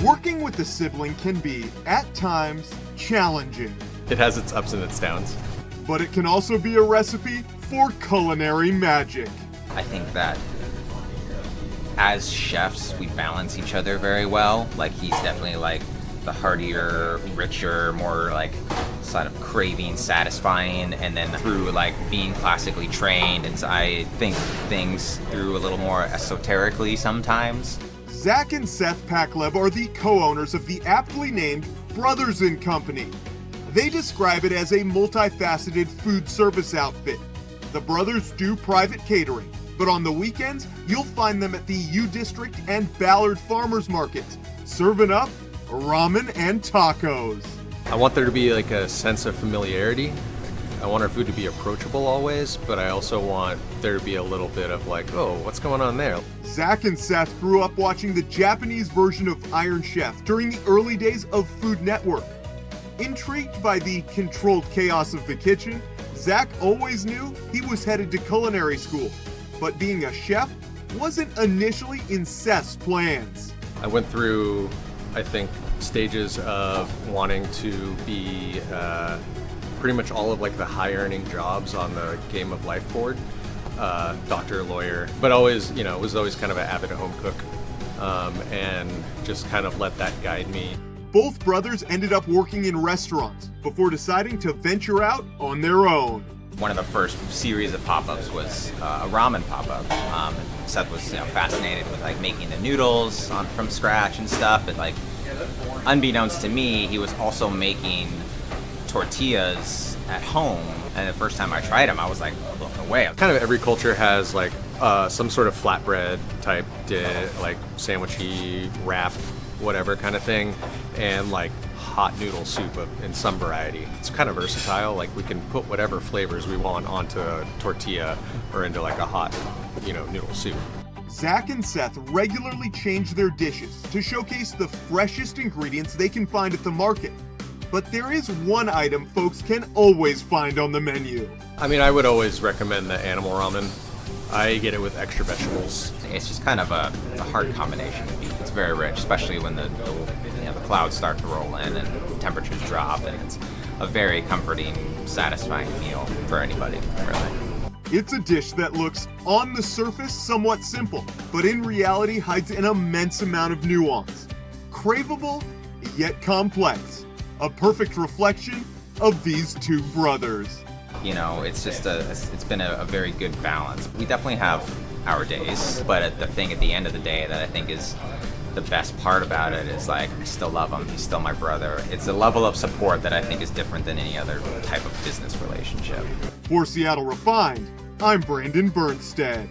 Working with a sibling can be, at times, challenging. It has its ups and its downs. But it can also be a recipe for culinary magic. I think that as chefs, we balance each other very well. Like, he's definitely like the heartier, richer, more like sort of craving, satisfying, and then through like being classically trained, and so I think things through a little more esoterically sometimes. Zach and Seth Pacleb are the co-owners of the aptly named Brothers & Company. They describe it as a multifaceted food service outfit. The brothers do private catering, but on the weekends, you'll find them at the U District and Ballard Farmers Markets, serving up ramen and tacos. I want there to be like a sense of familiarity. I want our food to be approachable always, but I also want there to be a little bit of like, oh, what's going on there? Zach and Seth grew up watching the Japanese version of Iron Chef during the early days of Food Network. Intrigued by the controlled chaos of the kitchen, Zach always knew he was headed to culinary school, but being a chef wasn't initially in Seth's plans. I went through, I think, stages of wanting to be pretty much all of like the high earning jobs on the Game of Life board, doctor, lawyer, but always, was always kind of an avid home cook, and just kind of let that guide me. Both brothers ended up working in restaurants before deciding to venture out on their own. One of the first series of pop-ups was a ramen pop-up. Seth was fascinated with like making the noodles from scratch and stuff, but like unbeknownst to me, he was also making tortillas at home, and the first time I tried them, I was like blown away. Kind of every culture has like some sort of flatbread type like sandwichy wrap, whatever kind of thing, and like hot noodle soup in some variety. It's kind of versatile. Like, we can put whatever flavors we want onto a tortilla or into like a hot, noodle soup. Zach and Seth regularly change their dishes to showcase the freshest ingredients they can find at the market. But there is one item folks can always find on the menu. I mean, I would always recommend the animal ramen. I get it with extra vegetables. It's just kind of a hard combination. It's very rich, especially when the clouds start to roll in and temperatures drop, and it's a very comforting, satisfying meal for anybody, really. It's a dish that looks, on the surface, somewhat simple, but in reality hides an immense amount of nuance. Craveable, yet complex. A perfect reflection of these two brothers. It's been a very good balance. We definitely have our days, but the thing at the end of the day that I think is the best part about it is like, I still love him, he's still my brother. It's a level of support that I think is different than any other type of business relationship. For Seattle Refined, I'm Brandon Bernstead.